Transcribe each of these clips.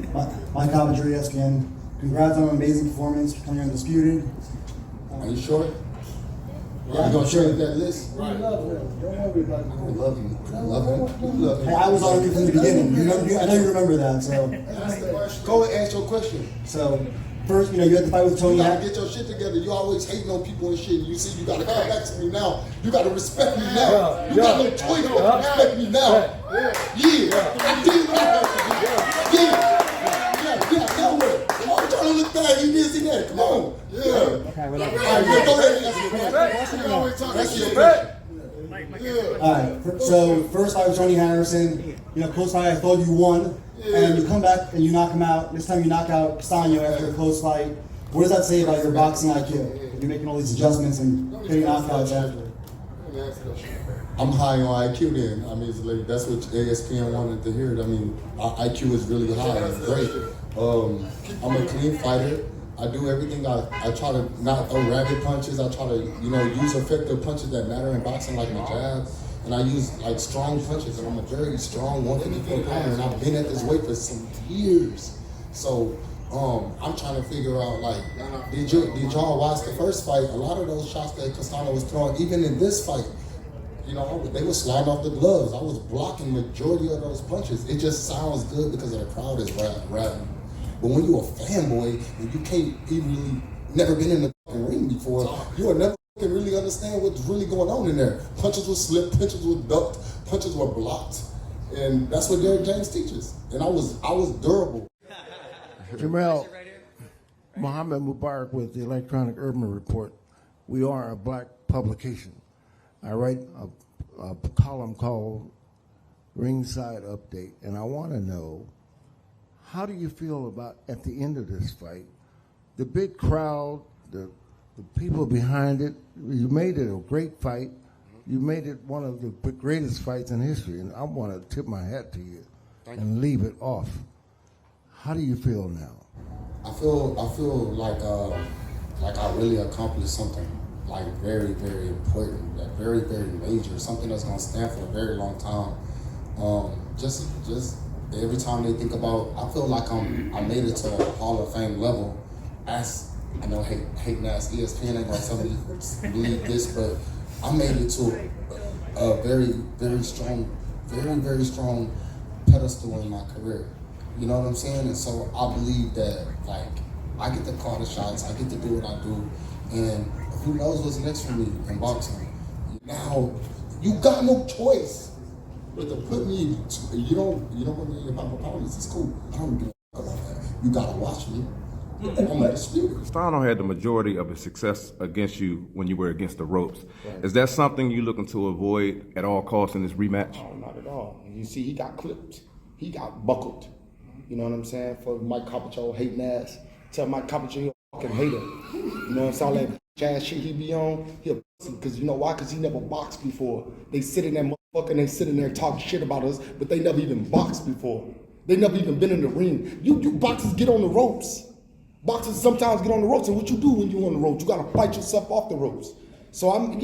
gentlemen. My commentary, ESPN. Congrats on an amazing performance coming Undisputed. Are you sure? Yeah, you gonna sure. share that list? Right. We love him. Don't worry about it. I love him. I love him. You love him. Hey, I was on you from the beginning. I know you remember that. So Go and ask your question. So first, you had the fight with Tony. You gotta get your shit together. You always hating on people and shit. You see, you gotta come back to me now. You gotta respect me now. You got no choice but to respect me now. Yeah. I did what I had to do. Yeah. Now what? Come on, trying to look back. He did see that. Come on. Yeah. Okay, All right, go ahead and ask your question. You always talk that shit. All right. So first fight with Tony Harrison. Close fight. I thought you won. And you come back and you knock him out. This time you knock out Castaño after a close fight. What does that say about your boxing IQ? You're making all these adjustments and getting knockouts after. I'm high on IQ then. I mean, it's like, that's what ESPN wanted to hear. I mean, our IQ is really high. It's great. I'm a clean fighter. I do everything. I try to not throw rabbit punches. I try to, use effective punches that matter in boxing, like my jab. And I use like strong punches, and I'm a very strong 154 pounder, and I've been at this weight for some years. So I'm trying to figure out, like, did y'all watch the first fight? A lot of those shots that Castaño was throwing, even in this fight, they were sliding off the gloves. I was blocking majority of those punches. It just sounds good because of the crowd is rapping. But when you're a fanboy and you can't even really, never been in the ring before, you are never can really understand what's really going on in there. Punches were slipped, punches were ducked, punches were blocked, and that's what Derrick James teaches. And I was durable. Jermell, Muhammad Mubarak with the Electronic Urban Report. We are a black publication. I write a column called Ringside Update, and I want to know, how do you feel about, at the end of this fight, the big crowd, the people behind it? You made it a great fight. You made it one of the greatest fights in history, and I want to tip my hat to you and leave it off. How do you feel now? I feel like I really accomplished something like very, very important, like very, very major, something that's gonna stand for a very long time. Just every time they think about, I feel like I made it to a Hall of Fame level. I know hating ass ESPN ain't gonna tell me to believe this, but I made it to a very, very strong, very, very strong pedestal in my career. You know what I'm saying? And so I believe that, like, I get to call the shots, I get to do what I do, and who knows what's next for me in boxing. Now, you got no choice but to put me, you don't want me in your opponents, it's cool. I don't give a fuck about that. You gotta watch me. I'm Undisputed. Castaño had the majority of his success against you when you were against the ropes. Right. Is that something you're looking to avoid at all costs in this rematch? No, not at all. You see, he got clipped. He got buckled. You know what I'm saying? For Mike Capacho hating ass. Tell Mike Capacho he a fucking hater. You know what I'm saying? All that ass shit he be on, he a pussy. Because you know why? Because he never boxed before. They sit in that motherfucker and they sit in there talking shit about us, but they never even boxed before. They never even been in the ring. You boxers get on the ropes. Boxers sometimes get on the ropes, and what you do when you on the ropes? You gotta fight yourself off the ropes. So I'm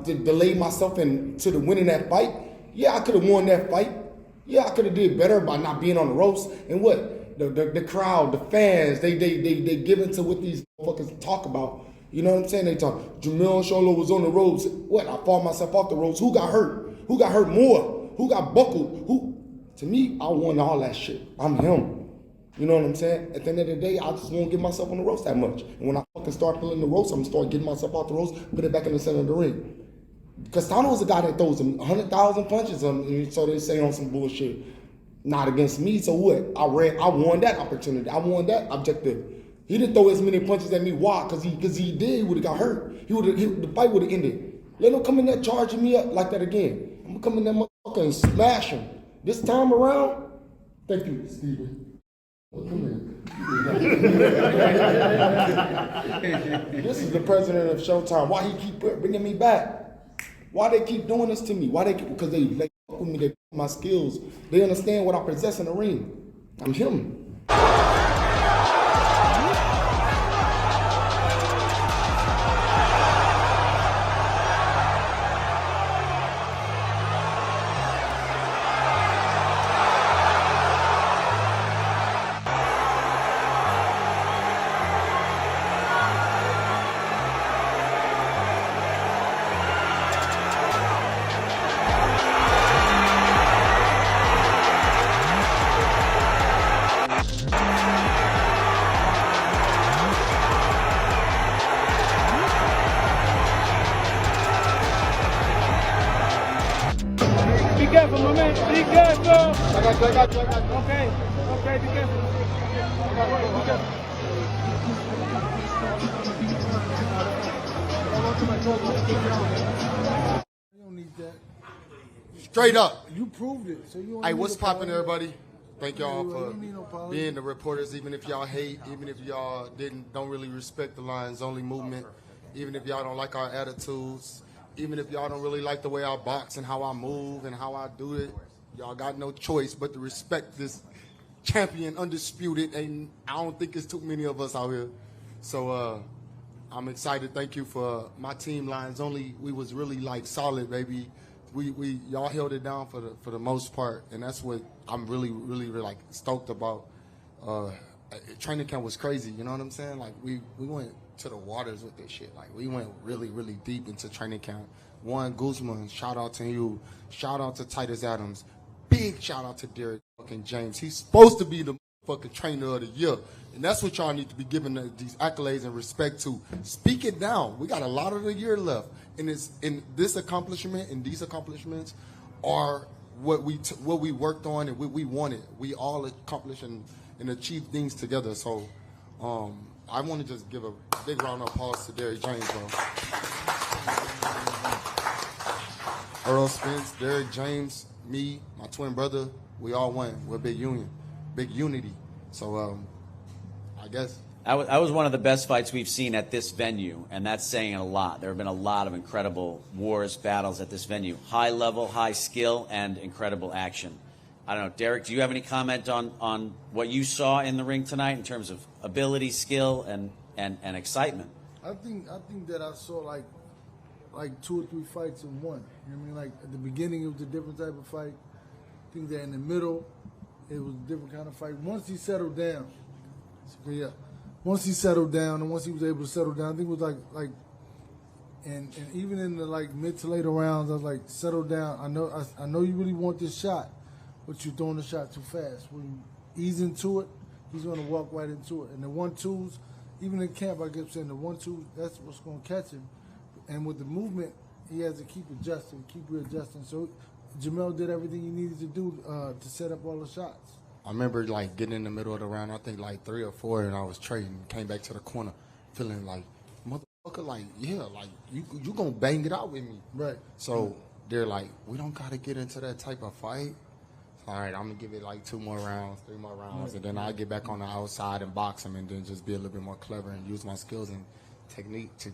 delayed myself into the winning that fight. Yeah, I could have won that fight. Yeah, I could have did better by not being on the ropes. And what? The crowd, the fans, they give into what these motherfuckers talk about. You know what I'm saying? They talk, Jermell Charlo was on the ropes. What? I fought myself off the ropes. Who got hurt? Who got hurt more? Who got buckled? Who? To me, I won all that shit. I'm him. You know what I'm saying? At the end of the day, I just won't get myself on the ropes that much. And when I fucking start feeling the ropes, I'm gonna start getting myself off the ropes, put it back in the center of the ring. Castaño is a guy that throws 100,000 punches, so they say on some bullshit. Not against me, so what? I won that opportunity. I won that objective. He didn't throw as many punches at me. Why? Because he did, he would have got hurt. The fight would have ended. Let him come in there charging me up like that again. I'm gonna come in there motherfucker and smash him. This time around, thank you, Stevie. This is the president of Showtime. Why he keep bringing me back? Why they keep doing this to me? Because they fuck with me, they my skills. They understand what I possess in the ring. I'm him. Okay, be careful. You don't need that. Straight up. You proved it, so you don't Hey, need what's no poppin', apology. everybody? Thank y'all You for don't need no apology. being the reporters, even if y'all hate, even if y'all don't really respect the Lions Only movement, even if y'all don't like our attitudes, even if y'all don't really like the way I box and how I move and how I do it. Y'all got no choice but to respect this champion, undisputed, and I don't think it's too many of us out here. So I'm excited. Thank you for my team, Lions Only. We was really like solid, baby. We y'all held it down for the most part, and that's what I'm really like stoked about. Training camp was crazy, you know what I'm saying? Like we went to the waters with this shit. Like we went really deep into training camp. Juan Guzman, shout out to you. Shout out to Titus Adams. Big shout out to Derrick fucking James. He's supposed to be the fucking trainer of the year. And that's what y'all need to be giving these accolades and respect to. Speak it down. We got a lot of the year left. And this accomplishment and these accomplishments are what we worked on and what we wanted. We all accomplished and achieved things together. So I want to just give a big round of applause to Derrick James, bro. Earl Spence, Derrick James, me, my twin brother, we all won. We're a big union, big unity. So I guess. That was one of the best fights we've seen at this venue, and that's saying a lot. There have been a lot of incredible wars, battles at this venue. High level, high skill, and incredible action. I don't know, Derrick, do you have any comment on what you saw in the ring tonight in terms of ability, skill, and excitement? I think that I saw like 2 or 3 fights in one. You know what I mean? Like at the beginning it was a different type of fight. I think that in the middle it was a different kind of fight. Once he settled down, once he settled down and once he was able to settle down, I think it was like and even in the like mid to later rounds, I was like, settle down. I know you really want this shot, but you're throwing the shot too fast. When you ease into it, he's going to walk right into it. And the 1-2s, even in camp, I kept saying the 1-2, that's what's going to catch him. And with the movement, he has to keep adjusting, keep readjusting. So Jermell did everything he needed to do to set up all the shots. I remember like getting in the middle of the round, I think like 3 or 4, and I was trading, came back to the corner, feeling like, motherfucker, like, yeah, like you gonna bang it out with me. Right. So they're like, we don't gotta get into that type of fight. All right, I'm gonna give it like 2 more rounds, 3 more rounds, and then I'll get back on the outside and box him, and then just be a little bit more clever and use my skills and technique to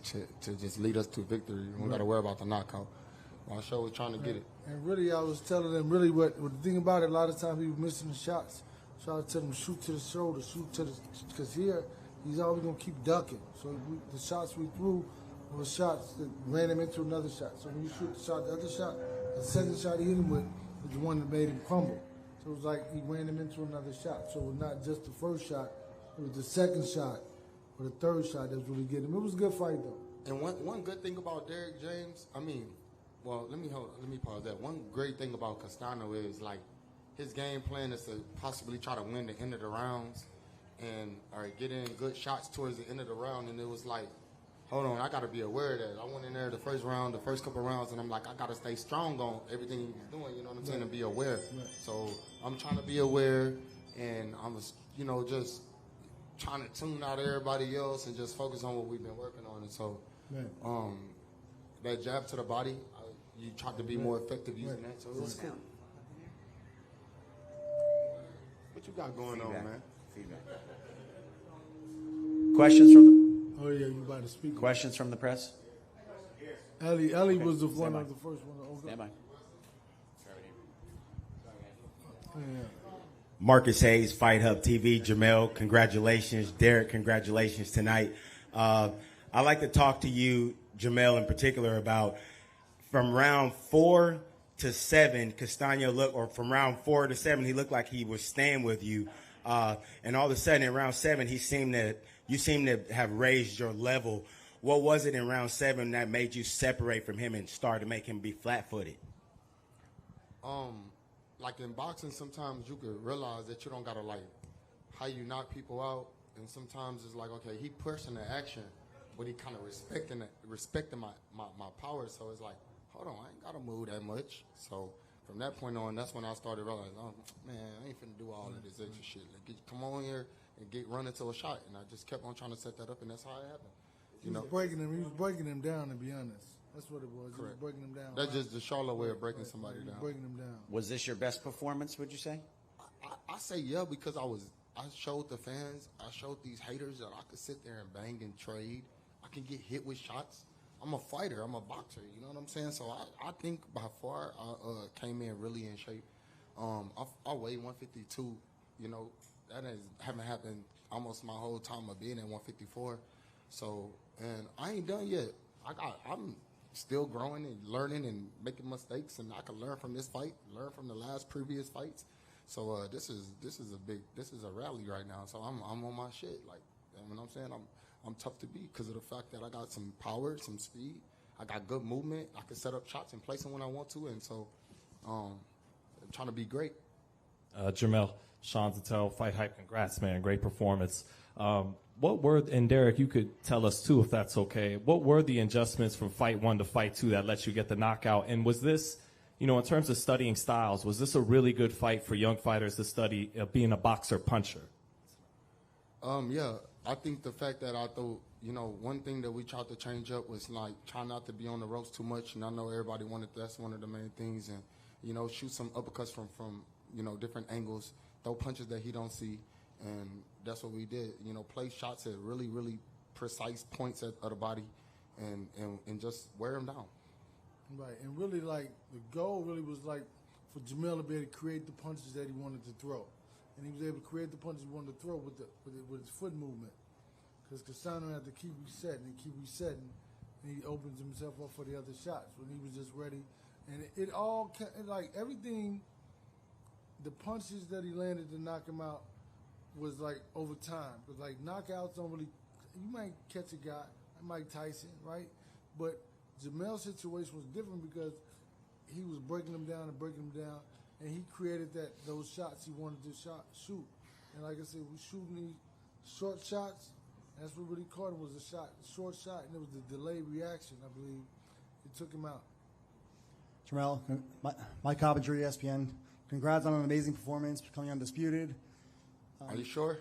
just lead us to victory. We don't gotta worry about the knockout. My show was trying to get it. And really, I was telling them really what the thing about it, a lot of times he was missing the shots. So I would tell him, shoot to the shoulder, shoot to the, because here, he's always going to keep ducking. So the shots we threw were shots that ran him into another shot. So when you shoot the shot, the other shot, the second shot he hit him with was the one that made him crumble. So it was like he ran him into another shot. So it was not just the first shot, it was the second shot or the third shot that was really getting him. It was a good fight, though. And one good thing about Derrick James, I mean, well, let me pause that. One great thing about Castaño is like his game plan is to possibly try to win the end of the rounds and or get in good shots towards the end of the round. And it was like, hold on, I got to be aware of that. I went in there the first couple of rounds, and I'm like, I got to stay strong on everything he's doing. You know what I'm saying? And be aware. Right. So I'm trying to be aware, and I'm just trying to tune out everybody else and just focus on what we've been working on. And so, that jab to the body. You tried to be more effective using that, so it was cool. What you got going on, man? Feedback. Questions from the Oh, yeah, you about to speak. questions from the press? Ellie was the one of the first one to open. Stand by. Marcus Hayes, Fight Hub TV. Jermell, congratulations. Derrick, congratulations tonight. I'd like to talk to you, Jermell, in particular, about from round 4 to 7, Castaño looked, or from round 4 to 7, he looked like he was staying with you. And all of a sudden, in round 7, you seem to have raised your level. What was it in round 7 that made you separate from him and start to make him be flat-footed? Like in boxing, sometimes you could realize that you don't gotta like how you knock people out, and sometimes it's like, okay, he pushing the action, but he kind of respecting my power. So it's like, hold on, I ain't gotta move that much. So from that point on, that's when I started realizing, oh man, I ain't finna do all of this extra shit. Like, come on here and run into a shot, and I just kept on trying to set that up, and that's how it happened. He was breaking him down, to be honest. That's what it was. Correct. He was breaking him down. That's just the Charlo way of breaking somebody down. Breaking him down. Was this your best performance, would you say? I say yeah, because I showed the fans, I showed these haters that I could sit there and bang and trade. I can get hit with shots. I'm a fighter. I'm a boxer. You know what I'm saying? So I think by far I came in really in shape. I weigh 152. You know, that haven't happened almost my whole time of being at 154. So, and I ain't done yet. I'm still growing and learning and making mistakes, and I can learn from this fight, learn from the last previous fights. So this is a rally right now. So I'm on my shit. Like, you know what I'm saying? I'm tough to beat because of the fact that I got some power, some speed. I got good movement. I can set up shots and place them when I want to. And so I'm trying to be great. Jermell, Sean Zattel, Fight Hype, congrats, man. Great performance. What were, and Derrick, you could tell us too if that's okay, what were the adjustments from fight 1 to fight 2 that let you get the knockout? And was this, you know, in terms of studying styles, was this a really good fight for young fighters to study being a boxer puncher? Yeah, I think the fact that I thought, you know, one thing that we tried to change up was like try not to be on the ropes too much. And I know everybody wanted, that's one of the main things. And, you know, shoot some uppercuts from you know, different angles, throw punches that he don't see. And that's what we did. You know, play shots at really, really precise points of the body and just wear him down. Right, and really, like, the goal really was, like, for Jermell to be able to create the punches that he wanted to throw. And he was able to create the punches he wanted to throw with his foot movement. Because Castaño had to keep resetting, and he opens himself up for the other shots when he was just ready. And it all, like, everything, the punches that he landed to knock him out was, like, over time. Because, like, knockouts don't really, you might catch a guy, like Mike Tyson, right? But Jermell's situation was different because he was breaking him down, and he created those shots he wanted to shoot. And like I said, we shooting these short shots. That's what really caught him, was a short shot, and it was the delayed reaction, I believe. It took him out. Jermell, Mike Coppinger, ESPN. Congrats on an amazing performance, becoming undisputed. Are you sure?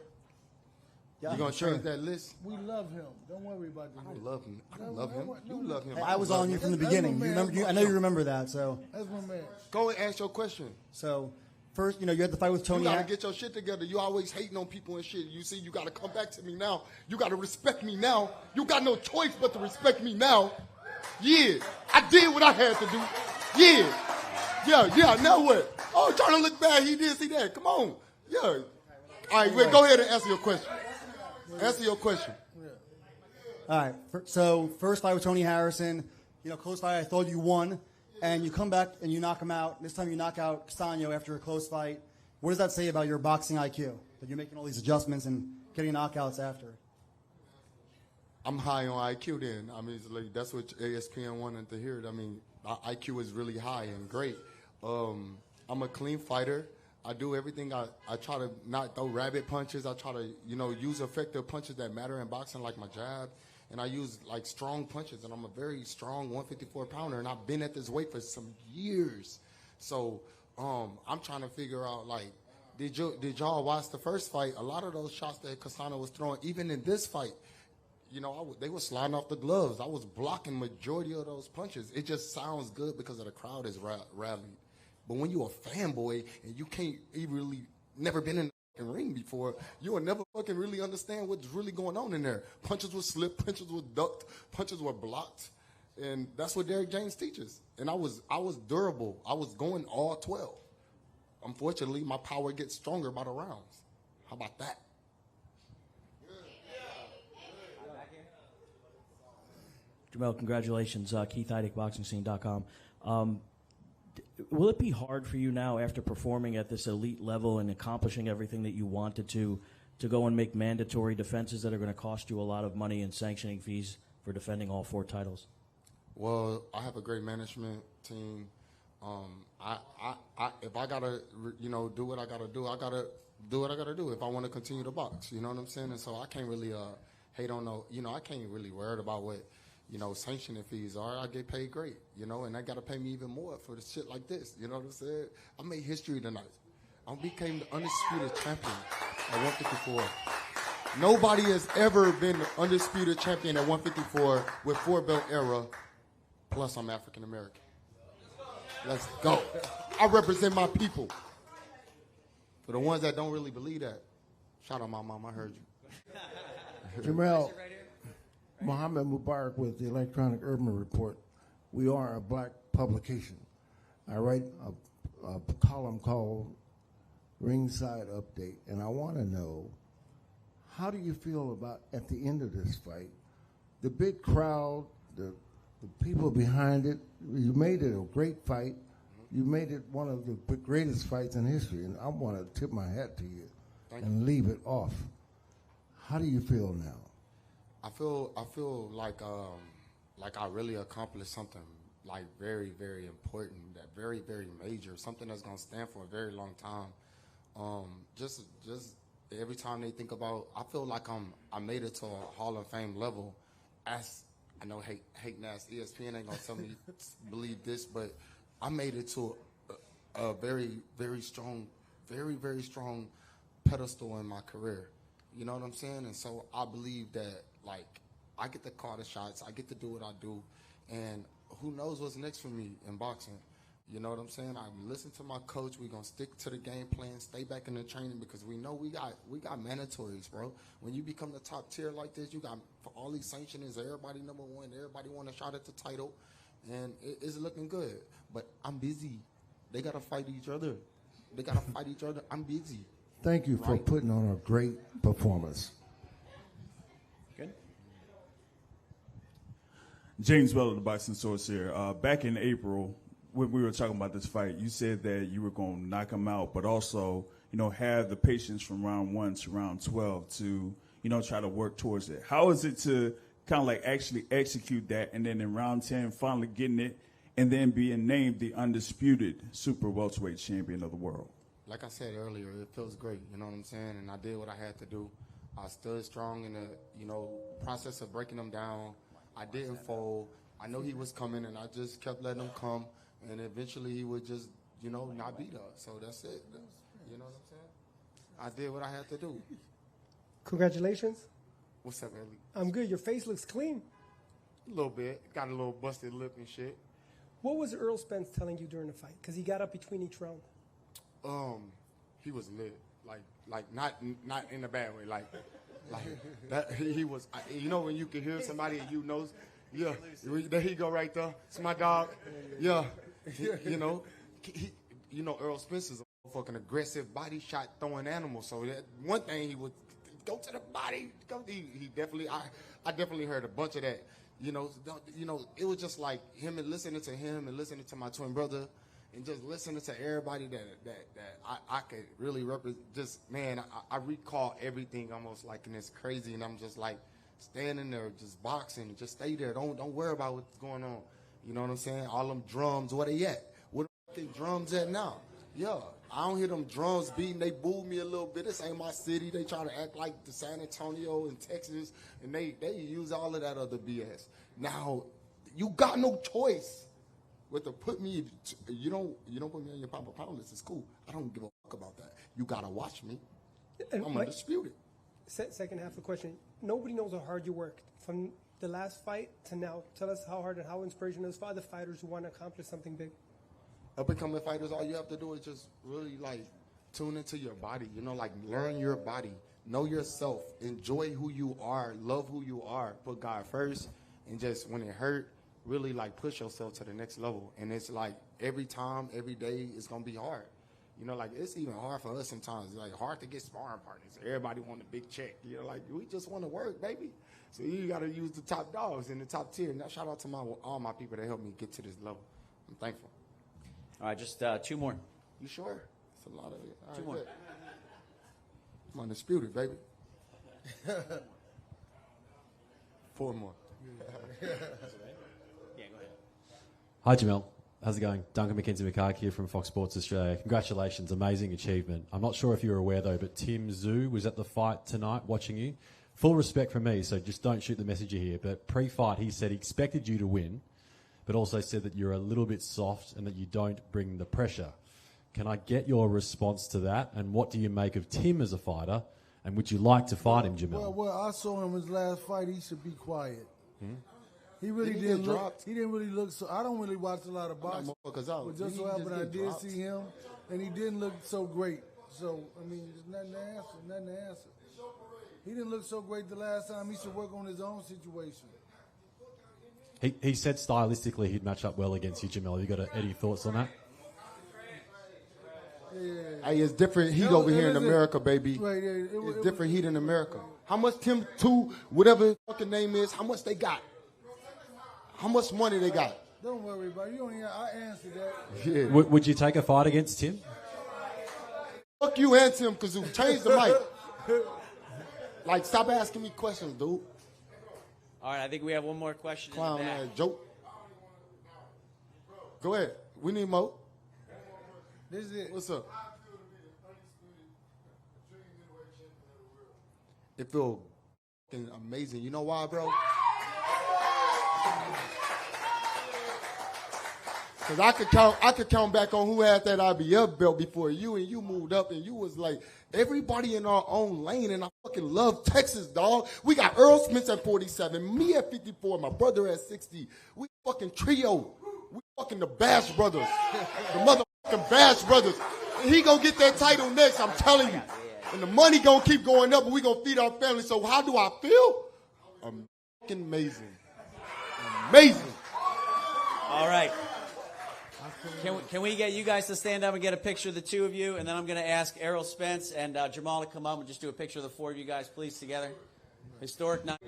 Yeah, you gonna change that list? We love him. Don't worry about the I list. love him. I don't love him. You love him. I was on you from the beginning. You remember? I know you remember that. So That's my man. Go and ask your question. So first, you know, you had the fight with Tony. You gotta get your shit together. You always hating on people and shit. You see, you gotta come back to me now. You gotta respect me now. You got no choice but to respect me now. Yeah, I did what I had to do. Yeah. Now what? Oh, trying to look bad. He did see that. Come on. Yeah. All right, wait. Go ahead and answer your question. Answer your question. All right. So first fight with Tony Harrison. You know, close fight. I thought you won, and you come back and you knock him out. This time you knock out Castaño after a close fight. What does that say about your boxing IQ? That you're making all these adjustments and getting knockouts after? I'm high on IQ then. I mean, it's like, that's what ESPN wanted to hear. I mean, my IQ is really high and great. I'm a clean fighter. I do everything. I try to not throw rabbit punches. I try to, you know, use effective punches that matter in boxing, like my jab. And I use, like, strong punches. And I'm a very strong 154-pounder. And I've been at this weight for some years. So I'm trying to figure out, like, did y'all watch the first fight? A lot of those shots that Castaño was throwing, even in this fight, you know, they were sliding off the gloves. I was blocking majority of those punches. It just sounds good because of the crowd is rallying. But when you're a fanboy and you can't even really never been in the ring before, you will never fucking really understand what's really going on in there. Punches were slipped, punches were ducked, punches were blocked. And that's what Derrick James teaches. And I was durable. I was going all 12. Unfortunately, my power gets stronger by the rounds. How about that? Jermell, congratulations. Keith Heidick, BoxingScene.com. Will it be hard for you now, after performing at this elite level and accomplishing everything that you wanted to go and make mandatory defenses that are going to cost you a lot of money and sanctioning fees for defending all 4 titles? Well, I have a great management team. If I gotta, you know, do what I gotta do, I gotta do what I gotta do if I want to continue to box. You know what I'm saying? And so I can't really hate on no. You know, I can't really worry about what, sanctioning fees are, I get paid great, and they got to pay me even more for the shit like this. You know what I'm saying? I made history tonight. I became the undisputed champion at 154. Nobody has ever been the undisputed champion at 154 with 4-belt era, plus I'm African American. Let's go. I represent my people. For the ones that don't really believe that, shout out my mom, I heard you. Jermell, Mohammed Mubarak with the Electronic Urban Report. We are a black publication. I write a column called Ringside Update, and I want to know, how do you feel about, at the end of this fight, the big crowd, the people behind it? You made it a great fight. You made it one of the greatest fights in history, and I want to tip my hat to you and leave it off. How do you feel now? I feel like I really accomplished something like very, very important, that very, very major, something that's gonna stand for a very long time. Just every time they think about, I feel like I made it to a Hall of Fame level. As I know, hating ass ESPN ain't gonna tell me to believe this, but I made it to a very, very strong, very, very strong pedestal in my career. You know what I'm saying? And so I believe that, like, I get to call the shots, I get to do what I do, and who knows what's next for me in boxing. You know what I'm saying? I listen to my coach. We're going to stick to the game plan, stay back in the training, because we know we got mandatories, bro. When you become the top tier like this, you got, for all these sanctionings, everybody #1, everybody want a shot at the title, and it's looking good. But I'm busy. They got to fight each other. I'm busy. Thank you for putting on a great performance. Good. James Bell of the Boxing Source here. Back in April, when we were talking about this fight, you said that you were going to knock him out, but also, have the patience from round 1 to round 12 to, try to work towards it. How is it to kind of like actually execute that, and then in round 10 finally getting it, and then being named the undisputed super welterweight champion of the world? Like I said earlier, it feels great, you know what I'm saying? And I did what I had to do. I stood strong in the, process of breaking him down. I didn't fold. I know he was coming, and I just kept letting him come. And eventually he would just, not beat us. So that's it. You know what I'm saying? I did what I had to do. Congratulations. What's up, Ellie? I'm good. Your face looks clean. A little bit. Got a little busted lip and shit. What was Earl Spence telling you during the fight? Because he got up between each round. He was lit. Like not in a bad way. Like that. He was. When you can hear somebody and you knows. Yeah, there he go right there. It's my dog. Yeah, Earl Spence is a fucking aggressive body shot throwing animal. So that one thing he would go to the body. He definitely. I definitely heard a bunch of that. It was just like him and listening to my twin brother, and just listening to everybody that I could really represent. Just man, I recall everything almost like, and it's crazy, and I'm just like. Standing there, just boxing, just stay there. Don't worry about what's going on. You know what I'm saying? All them drums, where they at? Where the drums at now? Yeah, I don't hear them drums beating. They boo me a little bit. This ain't my city. They try to act like the San Antonio and Texas, and they use all of that other BS. Now, you got no choice but to put me. You don't put me on your pound list. It's cool. I don't give a fuck about that. You gotta watch me. I'm undisputed. Second half of the question. Nobody knows how hard you worked from the last fight to now. Tell us how hard and how inspirational it is for other fighters who want to accomplish something big. Up and coming fighters, all you have to do is just really tune into your body. Learn your body, know yourself, enjoy who you are, love who you are, put God first, and just when it hurt, really push yourself to the next level. And it's every time, every day, it's gonna be hard. It's even hard for us sometimes. It's hard to get sparring partners. Everybody want a big check. We just want to work, baby. So you got to use the top dogs in the top tier. Now, shout out to all my people that helped me get to this level. I'm thankful. All right, just 2 more. You sure? It's a lot of it. All 2 right, more. good. I'm undisputed, baby. 4 more. Yeah, go ahead. Hi, Jermell. How's it going? Duncan McKenzie-McCarg here from Fox Sports Australia. Congratulations, amazing achievement. I'm not sure if you were aware though, but Tim Tszyu was at the fight tonight watching you. full respect from me, so just don't shoot the messenger here, but pre-fight he said he expected you to win, but also said that you're a little bit soft and that you don't bring the pressure. Can I get your response to that? And what do you make of Tim as a fighter? And would you like to fight him, Jermell? Well, I saw him his last fight. He should be quiet. He really Didn't he didn't get look. dropped? He didn't really look. So I don't really watch a lot of boxing. But just so happened I did see him, and he didn't look so great. So I mean, there's nothing to answer. Nothing to answer. He didn't look so great the last time. He should work on his own situation. He said stylistically he'd match up well against you, Jermell. You got any thoughts on that? Yeah. Hey, it's different heat over here in America, baby. Right, yeah, It's different heat in America. How much Tim Tszyu, whatever his fucking name is, how much they got? How much money they got? Don't worry about it. You don't. I answered that. Yeah. Would you take a fight against Tim? Fuck you and Tim, because you changed the mic. Like, stop asking me questions, dude. All right, I think we have one more question Clown in the back. ass joke. Go ahead. We need more. This is it. What's up? It feels fucking amazing. You know why, bro? Because I could count back on who had that IBF belt before you, and you moved up, and you was like, everybody in our own lane, and I fucking love Texas, dog. We got Earl Smith at 47, me at 54, my brother at 60. We fucking trio. We fucking the Bash Brothers. The motherfucking Bash Brothers. And he gonna get that title next, I'm telling you. And the money gonna keep going up, and we gonna feed our family. So how do I feel? Fucking amazing. Amazing. All right. Can we get you guys to stand up and get a picture of the two of you? And then I'm going to ask Errol Spence and Jermell to come up and just do a picture of the four of you guys, please, together. Historic night.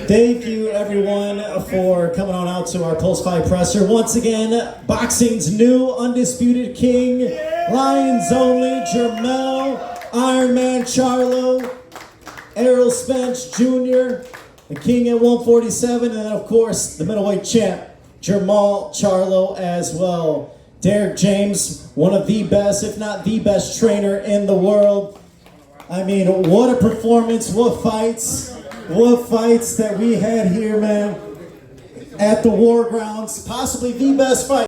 Thank you, everyone, for coming on out to our post-fight presser. Once again, boxing's new undisputed king, Lions only, Jermell Ironman Charlo, Errol Spence Jr., the king at 147, and then, of course, the middleweight champ, Jermell Charlo as well. Derrick James, one of the best, if not the best trainer in the world. I mean, what a performance, what fights that we had here, man, at the War Grounds. Possibly the best fight.